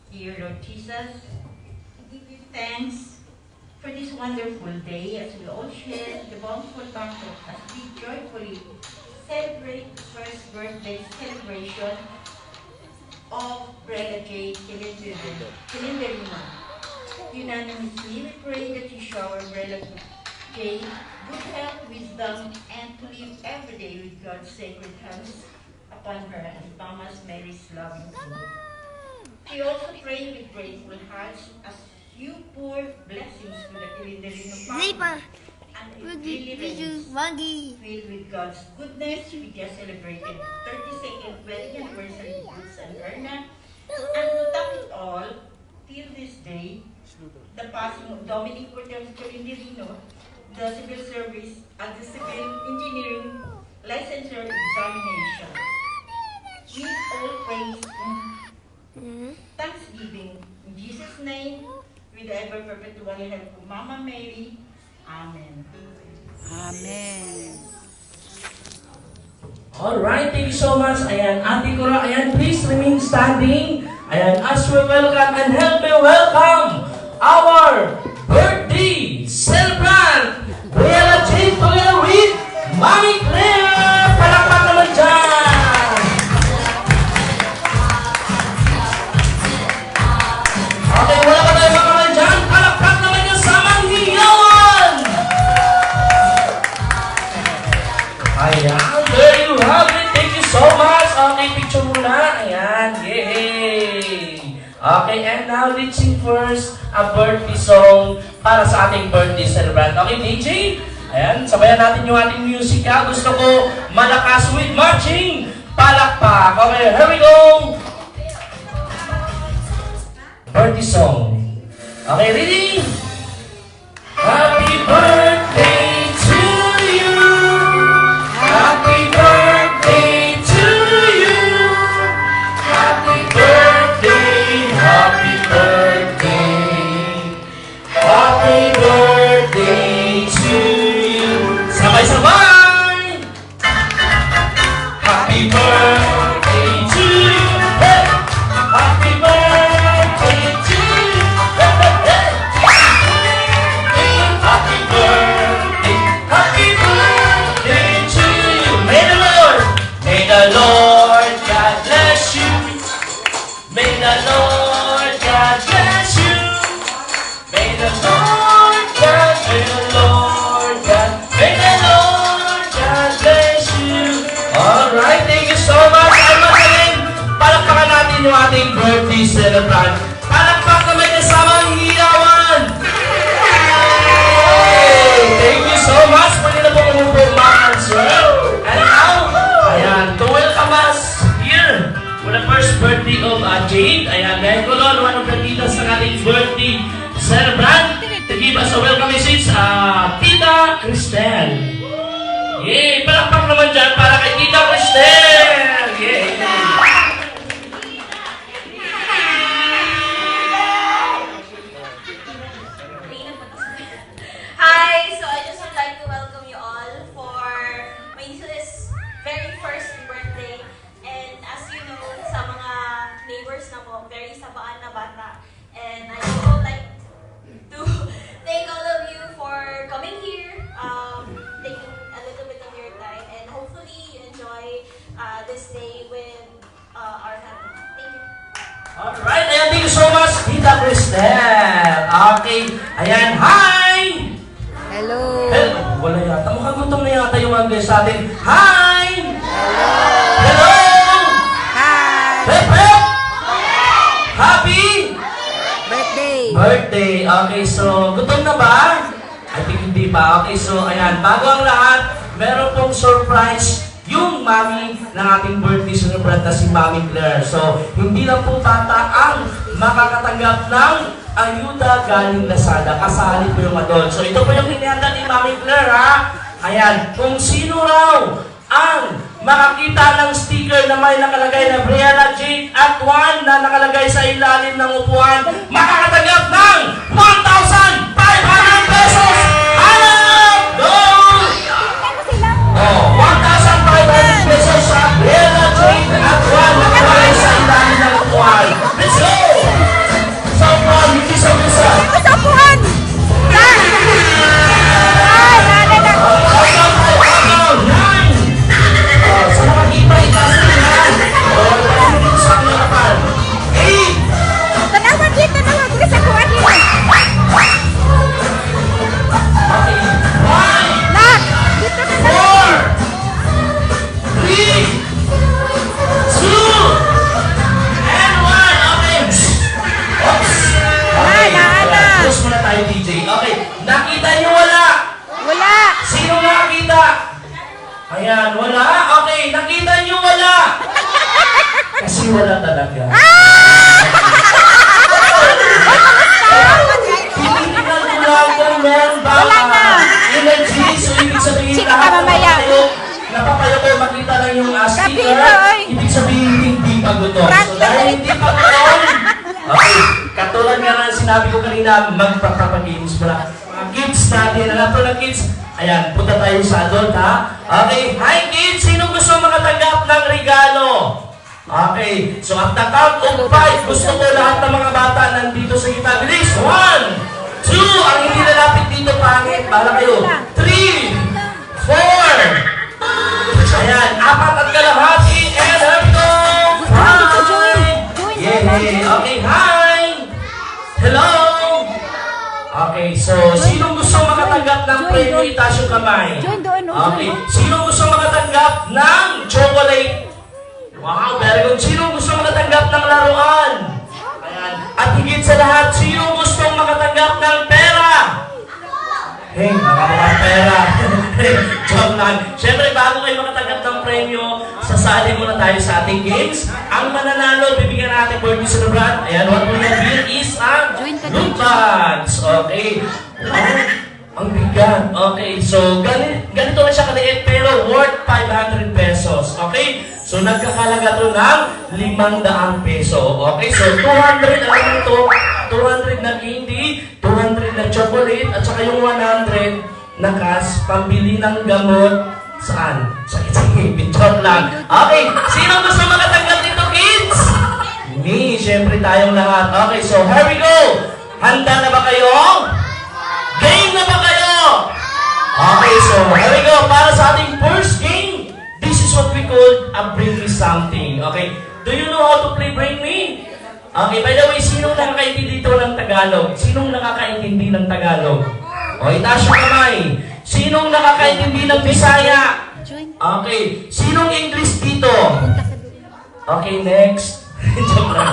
Dear Lord Jesus, we give you thanks for this wonderful day as we all share the bountiful banquet as we joyfully celebrate the first birthday celebration of Brenda J. Kilinderino. Unanimously, we pray that you shower Brenda J. good health, wisdom, and to live every day with God's sacred hands upon her and Mama's Mary's loving food. We also pray with grateful hearts as you pour blessings to the Kilinderino family. And it really rains. Filled with God's goodness, we just celebrated 32nd wedding anniversary of Bruce and Erna. And to top it all, till this day, the passing of Dominic Cortez Kilinderino, the civil service at the civil engineering licensure examination. We all praise and thanksgiving in Jesus' name, with the ever perpetual help of Mama Mary. Amen. Amen. Alright, thank you so much. Ayan, Ate Cora, ayan, please remain standing. Ayan, as we welcome and help me welcome our birthday celebrant, Briella Jane, together with Mami Claire. Palakpak naman dyan. Okay, wala pa tayo mga naman dyan. Palakpak naman yung samang hiyawan. Ayan, there you have it. Thank you so much. Okay, picture muna. Ayan, yay! Okay, and now let's sing first a birthday song para sa ating birthday celebrant. Okay, DJ? Ayan, sabayan natin yung ating music ha. Gusto ko malakas with marching. Palakpak. Okay, here we go. Birthday song. Okay, ready? Happy birthday to you. Happy birthday to you. Happy birthday, happy birthday. Happy birthday to you. Sabay-sabay! Happy birthday to you. Hey! Happy birthday to you. Hey, hey, hey. Happy birthday to you. May the Lord God bless you. May the Lord God bless you. May the Lord God, may the Lord God, may the Lord God bless you. Alright, thank you so much. Ay, magaling. Palakpakan natin yung ating birthday celebrant. Palakpak na may kasamang hiyawan. Hey, thank you so much. Pwede na po kumupo, ma'am and sir. And now, ayan, to welcome us here for the first birthday of Jade. Ayan, dahil ko Lord, one of the titas ng ating birthday celebrant. To give us a welcome message, Tita Cristel. Yay! Palakpak naman dyan para kay Tita Cristel. Yay! Hi! So I just would like to welcome you all for my niece's very first birthday. And as you know, sa mga neighbors na po, very sabaan na bata. And I would like to thank all of you for coming here, taking a little bit of your time, and hopefully you enjoy this day with our family. Thank you. Alright, ayan, thank you so much, Tita Cristel. Okay, ayan, hi! Hello. Hello, wala yata. Mukhang gutom na yata yung mga guys sa atin. Hi! Hello! Hi. Hep, hep! Happy Birthday. birthday. Okay, so gutom na ba? I think hindi pa. Okay, so ayan, bago ang lahat, meron pong surprise yung mami ng ating birthday celebrant na si Mami Claire. So, hindi lang po bata ang makakatanggap ng ayuda galing Lazada. Kasali po yung adult. So, ito po yung hinihanda ni Mami Claire, ha? Ayan, kung sino raw ang makakita ng sticker na may nakalagay na Briella Jade at 1 na nakalagay sa ilalim ng upuan, makakatanggap ng 1,500 pesos! Hanap! Go! Oh, 1,500 pesos sa Briella Jade at 1 na nakalagay sa ilalim ng upuan. Let's go! Ayan, wala. Okay, nakita nyo wala. Kasi wala talaga. Tinitingnan ko lang kung meron ba energy. So, ibig sabihin Sino lahat ka mamaya? napapayo ko makita lang yung sticker. Kapito, oy. Ibig sabihin hindi pa gutom. So, dahil hindi pa gutom, okay, katulad nga ng sinabi ko kanina, magpapagames mo lang. Mga kids natin, alam po ng kids, ayan, punta tayo sa adult ha. Okay, hi kids, sino gusto makatanggap ng regalo? Okay, so at the count of 5, gusto ko lahat ng mga bata nandito sa kita. Bilis! 1, 2, ang hindi lalapit dito pangit. Bahala kayo. 3, 4, ayan, 4 at kalahati, and here we go! 5! Yay! Okay, hi! Hello! Okay, so sino gusto makatanggap ng premyo? Itaas yung kamay. Join doon, Okay, sino gusto makatanggap ng chocolate? Wow, very good. Sino gusto makatanggap ng laruan? Ayan. At higit sa lahat, sino gusto makatanggap ng pera? Hey, makakuha pera. Joke lang. Siyempre, bago kayo makatanggap ng premyo, sasali muna tayo sa ating games. Ang mananalo, bibigyan natin birthday celebrant. Ayan, what we have here is ang loot bags. Okay. Ang bigat. Okay, so ganito na siya kaliit pero worth 500 pesos. Okay? So nagkakalaga to ng 500 peso. Okay? So 200 alam mo to, 200 na candy, 200 na chocolate, at saka yung 100 na cash pambili ng gamot. Saan? Sakit-sakit. Joke lang. Okay, sino gusto makatanggap nito, kids? Me, syempre tayong lahat. Okay, so here we go. Handa na ba kayo? Game na ba kayo? Okay, so here we go. Para sa ating first game, this is what we call a Bring Me Something. Okay, do you know how to play Bring Me? Okay, by the way, sinong nakakaintindi dito ng Tagalog? Sinong nakakaintindi ng Tagalog? O, itaas yung kamay. Sinong nakakaintindi ng Bisaya? Okay, sinong English dito? Okay, next. Joke lang.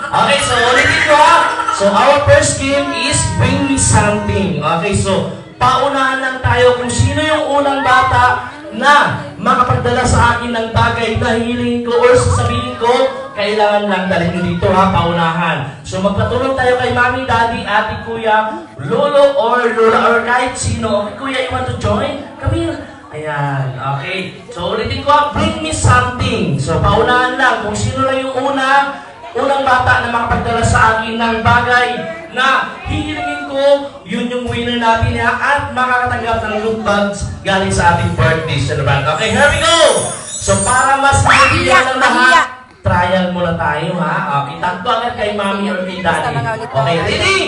Okay, so ulitin ko ha. So our first game is Bring Me Something. Okay, so paunahan lang tayo kung sino yung unang bata na makapagdala sa akin ng bagay na hihilingin ko or sasabihin ko, kailangan lang dalhin nyo dito ha, paunahan. So magpatulong tayo kay Mami, Daddy, Ate, Kuya, Lolo or Lola or kahit sino. Okay, Kuya, you want to join? Come here. Ayan, okay. So ulitin ko, Bring Me Something. So paunahan lang kung sino lang yung unang bata na makapagdala sa akin ng bagay na hihilingin ko, yun yung winner natin ha, at makakatanggap ng loot bags galing sa ating birthday celebrant. Okay, here we go! So para mas maintindihan ng lahat, trial muna tayo ha. Okay, takbo agad kay Mami or kay Daddy. Okay, ready?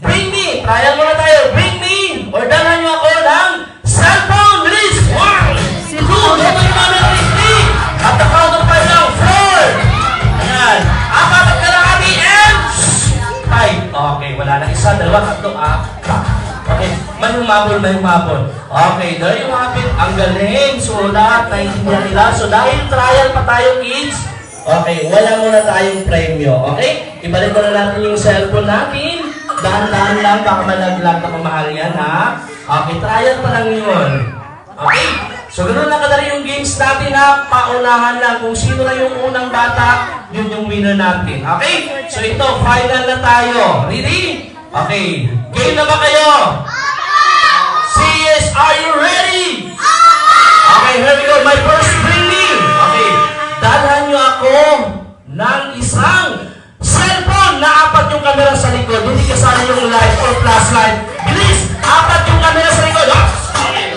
Bring me! Trial muna tayo. Bring me! Or dalhan nyo ako ng cellphone! Bilis! 1, 2, sabay Mami at Christy! At the count of 5 now, 4! Ayan. 4 at kalahati and 5. Okay, wala na. 1, 2, 3, 4. Okay, may humabol. Okay, there you have it. Ang galing. So, lahat naiintindihan nila. So, dahil trial pa tayo, kids, okay, wala muna tayong premyo. Okay? Ibalik na natin yung cellphone natin. Dahan-dahan lang, baka malaglag na pamahal yan, ha? Okay, trial pa lang yun. Okay? So, ganoon lang kadali yung games natin, ha? Paunahan lang kung sino na yung unang bata, yun yung winner natin. Okay? So, ito, final na tayo. Ready? Okay. Game na ba kayo? Say yes, are you ready? Okay, here we go. My first bring me. Okay. Dalhan nyo ako ng isang cellphone na 4 yung camera sa likod. Hindi kasali yung light or flashlight. Bilis! 4 yung camera sa likod. Okay,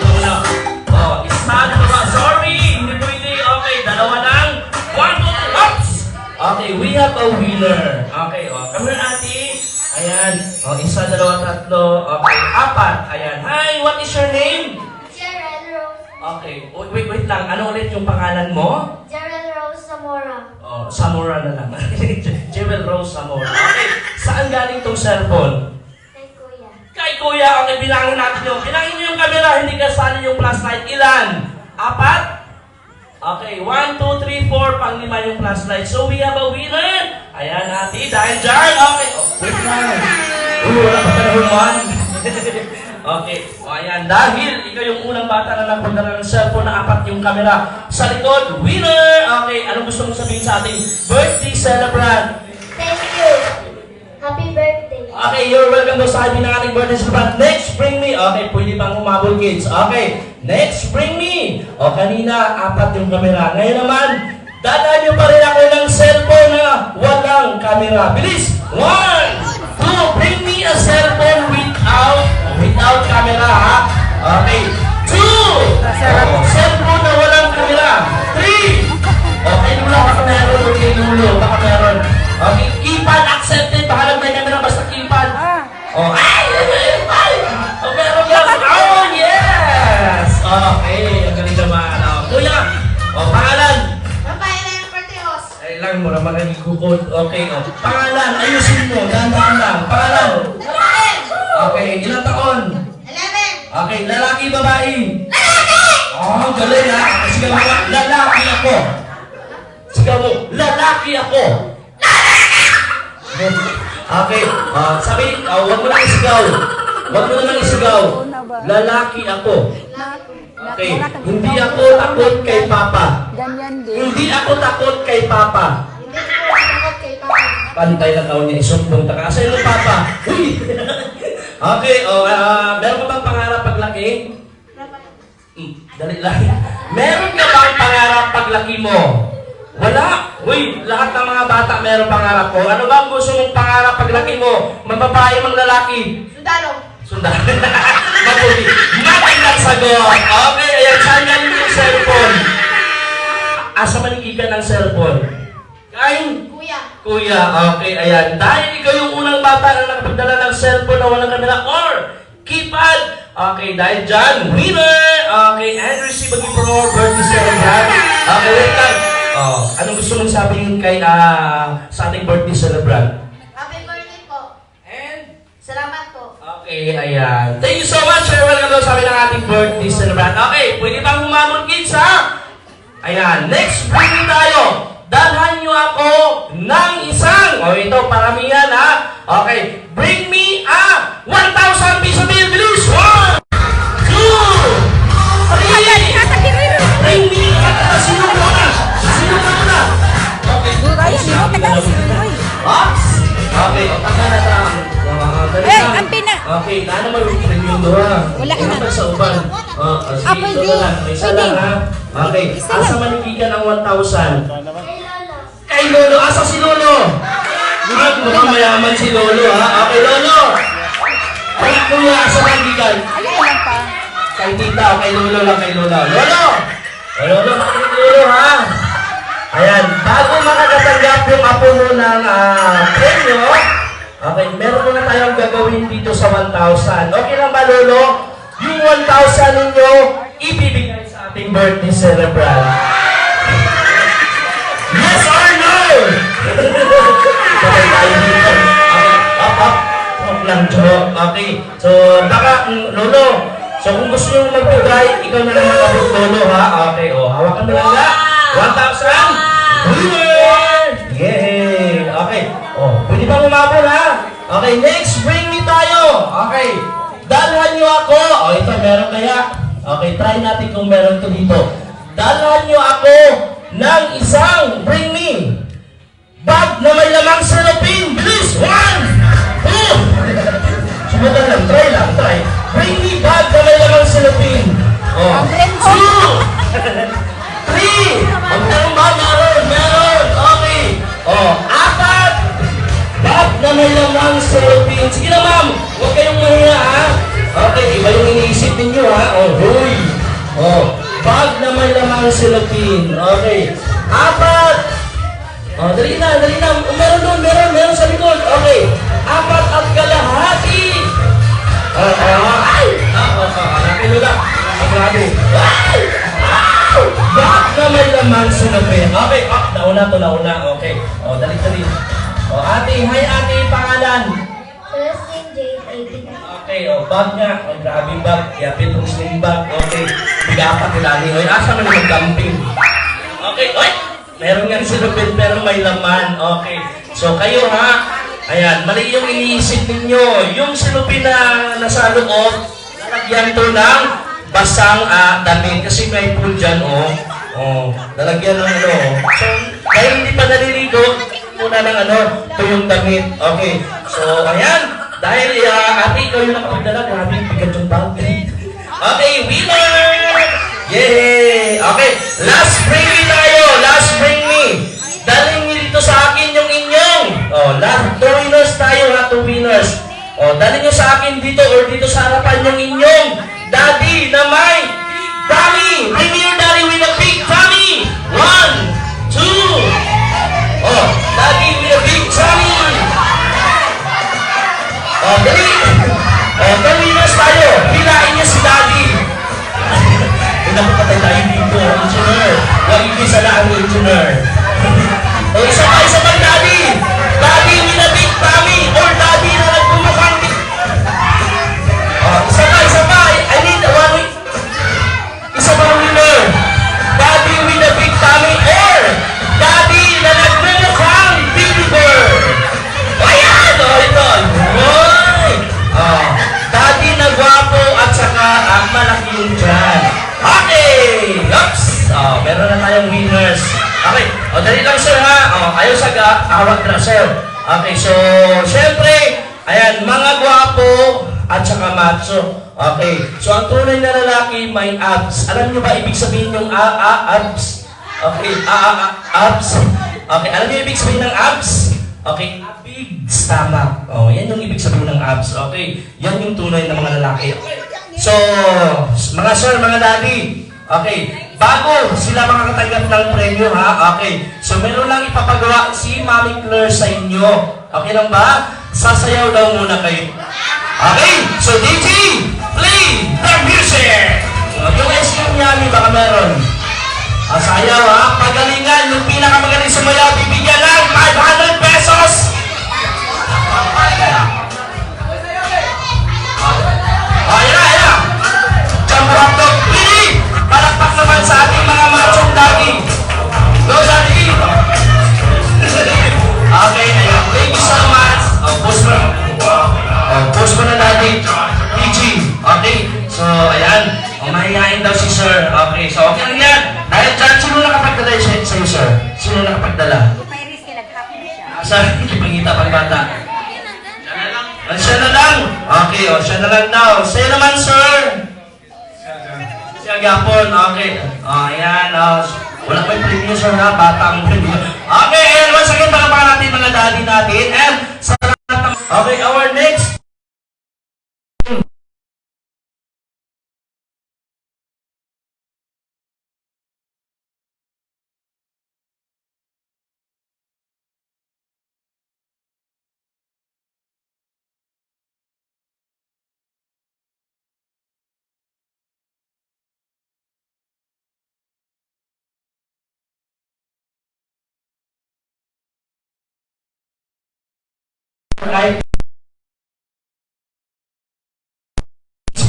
oh, isa na ba? Sorry, hindi pwede. Okay, dalawa lang. 1, 2, 3, ups! Okay, we have a winner. Okay, oh, camera ate. Ayan. Oh, 1, 2, 3. Okay, 4. Ayan. Hi, what is your name? Jeren Rose. Okay, wait lang. Ano ulit yung pangalan mo? Jeren Rose Zamora. Oh, Zamora na lang. Jewel Rose Zamora. Okay, saan galing tong cellphone? Kay Kuya. Kay Kuya, okay, bilangin natin yun. Bilangin nyo yung camera, hindi kasali yung flashlight. Ilan? 4? Okay, 1, 2, 3, 4, pang-5 yung flashlight. So we have a winner. Ayan, ate, dahil dyan. Okay, oh, wait lang. Wala pa panahon man. Okay. O ayan, dahil ikaw yung unang bata na nagpunta ng cellphone na apat yung camera sa likod, winner! Okay, anong gusto mong sabihin sa ating birthday celebrant? Thank you. Happy birthday. Okay, you're welcome to sa ating ng ating birthday celebrant. Next, bring me. Okay, pwede pang humabol kids. Okay, next, bring me. O kanina, apat yung camera. Ngayon naman, dadaan nyo pa rin ako ng cellphone na walang camera. Bilis! 1, 2, bring me a cellphone without camera, ha? Okay. 2, cellphone na walang camera. 3, okay, Lula, baka meron. Okay, Lula, baka meron. Okay, keypad accepted. Baka lang may camera, basta keypad. Oh, oh, meron lang. Oh, yes! Okay, ang galing naman. Oh, kuya, oh, pangalan. Ay lang mo naman nagkukod. Okay, oh. Pangalan, ayusin mo. Dahan-dahan lang. Pangalan. Okay, ilang taon? 11. Okay, lalaki, babae? Lalaki! Oh, galing ha. Sigaw mo, lalaki ako. Sigaw mo, lalaki ako. Okay, sabi, huwag mo nang isigaw. Huwag mo nang isigaw. Lalaki ako. Okay, hindi ako takot kay Papa. Ganyan din. Hindi ako takot kay Papa. Hindi ko takot kay Papa. Pantay na taon niya, isumbong taka. Asa yung Papa? Uy! Okay, meron ka bang pangarap paglaki? Dali lang. Meron ka bang pangarap paglaki mo? Wala. Uy, lahat ng mga bata meron pangarap ko. Ano ba ang gusto mong pangarap paglaki mo? Mababae, mang lalaki? Sundalo. Mabuti. Magandang sagot. Okay, ayan. Saan galing yung cellphone? Asa manigigan ng cellphone? Kain? Kuya, okay, ayan. Dahil ikaw yung unang bata na nakapagdala ng cellphone na walang camera or keypad. Okay, dahil dyan, winner! Okay, and receive a gift for birthday celebrant. Okay, wait lang. Oh, anong gusto mong sabihin kay sa ating birthday celebrant? Happy birthday po. And? Salamat po. Okay, ayan. Thank you so much, sir. Welcome to sa amin ng ating birthday celebrant. Okay, pwede bang humamon kids, ha? Ayan, next bring tayo. Dalhan nyo ako ng isang. O ito, paramihan, ha? Okay, bring me a 1,000 piso bill. Bilis! 1, 2, 3. Bring me a... Sino muna? Sino muna? Okay. Ops! Okay, o tanga na ta. Okay, na naman yung premium doon. Wala na. Sa uban. Sige, ito na lang. May isa lang, ha? Okay, asa manigigan ang 1,000? Kay Lolo. Asa si Lolo? Mukhang mayaman si Lolo, ha? Okay, Lolo. Kaya kuya, asa manigigan? Kay tita o kay Lolo lang, kay Lola. Lolo! O Lolo, makinig Lolo, ha? Ayan, bago makakatanggap yung apo mo ng premyo, okay, meron na tayong gagawin dito sa 1,000. Okay lang ba, Lolo? Yung 1,000 ninyo, ibibigay sa ating birthday celebrant. Yes or no? Okay, tayo dito. Okay, up. Huwag lang, joke. Okay, so, baka, Lolo, so kung gusto nyo mag-try, ikaw na lang mag-abot, Lolo, ha? Okay, hawakan mo lang na. 1,000? Winner! Yay! Okay, pwede bang umabol, ha? Okay, next, bring me tayo. Okay, dalhan nyo ako. Ito, meron kaya? Okay, try natin kung meron to dito. Dalhan nyo ako ng isang, bring me, bag na may lamang salopin. Bilis! 1, 2. Sumunod lang, try. Bring me bag na may lamang salopin. 2. 3! Ang tanong ba? Meron! Okay! 4! Bag na may lamang salopin. Sige na, ma'am! Huwag kayong mahiya, ha? Okay, iba yung iniisip ninyo, ha? Huy! Bag na may lamang salopin. Okay. 4! Dali na! Meron doon, meron sa likod. Okay. 4 at kalahati! Nakilula. Grabe. Bak na may lamang sinapin. Okay, nauna. Okay. Dali. Ate, hi ate, pangalan? Celestine Jade 18. Okay, bag nga. Grabe bag. Yapit yung sling bag. Okay. Bigapat ilali. Asa man yung camping. Okay, meron nga sinapin pero may laman. Okay. So kayo ha, ayan, mali yung iniisip ninyo. Yung sinupin na nasa loob, lalagyan to ng basang damit. Kasi may pool dyan, oh. Oh, lalagyan ng ano, oh. So, dahil hindi pa naliligo, muna ng ano, ito yung damit. Okay. So, ayan. Dahil, ate, ikaw yung nakapagdala. Grabe, bigat yung bag. Okay, winner! Yay! Okay, last bring me tayo. Last bring me. Daling niyo dito sa akin yung inyong. Oh, last 2 winners tayo ha, 2 winners. Oh, daling niyo sa akin dito or dito sa harapan yung inyong daddy na may tummy. Bring me your daddy with a big tummy. 1, 2. Oh, daddy with a big tummy. Oh, dali. Oh, 2 winners tayo. Hilain niyo si daddy. Pinapatay tayo dito, engineer. Huwag ikisa lang ang engineer. O, isa pa, daddy. Daddy with a big tummy or daddy na nagpumukhang isa pa. I need one. Isa pa winner. Daddy with a big tummy or daddy na nagpumukhang baby bird. Ayan! O, ito. Hoy! Daddy na gwapo at saka malaki yung tiyan. Okay! Oops! Meron na tayong winners. Okay. O, dali lang sir ha. Ayaw sa awat na sir. Okay, so, syempre, ayan, mga gwapo at saka macho. Okay. So, ang tunay na lalaki may abs. Alam niyo ba ibig sabihin yung abs? Okay. Abs. Okay. Alam niyo ibig sabihin ng abs? Okay. Abs. Tama. Oh, yan yung ibig sabihin ng abs. Okay. Yan yung tunay na mga lalaki. Okay. So, mga sir, mga daddy. Okay. Bago sila makakatanggap ng premyo, ha? Okay. So, meron lang ipapagawa si Mami Claire sa inyo. Okay lang ba? Sasayaw daw muna kayo. Okay. So, DJ, play the music! Yung SQ Yami, baka meron. Sayaw, ha? Pagalingan. Yung pinakamagaling sumayaw, bibigyan ng 500 pesos! Ayan na! Jump up the pili! Palakpak naman sa ating mga machong daddy. Go, daddy! Okay, ayan. Thank you so much. Post mo. Post mo na, daddy. PG. Okay. So, ayan. Mahihain daw si sir. Okay. So, okay lang yan. Dahil dyan, sino nakapagdala sa'yo, sir? Sino nakapagdala? Sir, ikipangita pang bata. Siya na lang. Okay, siya na lang daw. Sa'yo naman, sir. Siya gapon, okay. Ayan, wala pa yung premium, sir, ha? Batang premium. Okay, ayan, once again, palapakan natin mga daddy natin. And sa lahat ng... Okay, our next...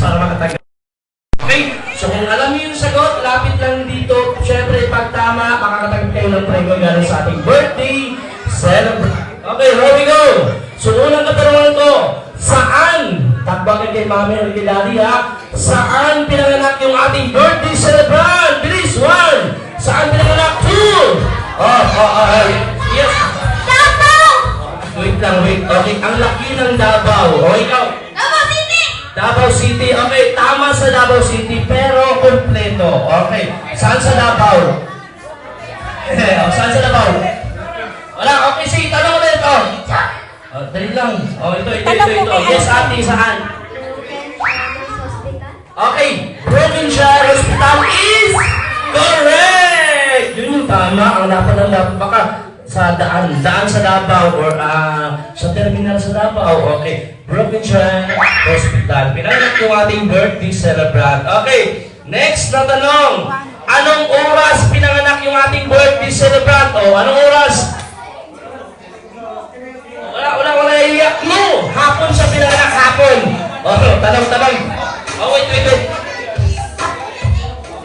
para makatagal. Okay, so kung alam niyo yung sagot, lapit lang dito. Siyempre, pag tama, makakatagal kayo ng premyo galing sa ating birthday celebrate. Okay, here we go. So, unang katanungan ko, saan, takbakan kay Mami or kay Daddy, ha? Saan pinanganak yung ating birthday celebrant? Bilis, 1. Saan pinanganak? 2. Yes. Wait lang, wait. Okay, ang laki ng Davao. O, ikaw? Davao City! Davao City. Okay, tama sa Davao City, pero kompleto. Okay, saan sa Davao? Saan sa Davao? Wala, okay, sige, tanong ulit. Dali lang. Ito. Yes, ate, saan? Okay, Provincial Hospital is correct! Yun yung tama. Ang dapat baka sa daan sa Davao or sa terminal sa Davao. Okay, Provincial Hospital. Pinanganak yung ating birthday celebrant. Okay, next na tanong. Anong oras pinanganak yung ating birthday celebrant? Anong oras? Wala iyak mo. Hapon siya pinanganak, hapon. Tanong. Wait.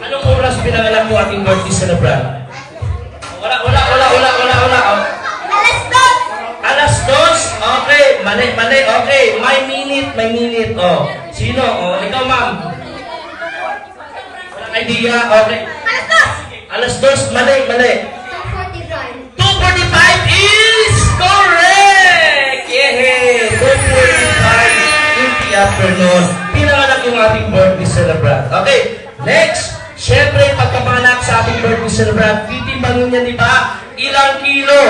Anong oras pinanganak yung ating birthday celebrant? Wala. Alas 2? Okay, mali. Okay, may minute. Sino? O, ikaw, ma'am. Walang idea? Okay. Alas 2. Mali. 2:45. 2:45 is correct! Yehey! 2:45 in the afternoon. Pinanganak yung ating birthday celebrant. Okay, next. Siyempre, pagkapanganak sa ating birthday celebrant, titimbangin niya, di ba? Ilang kilo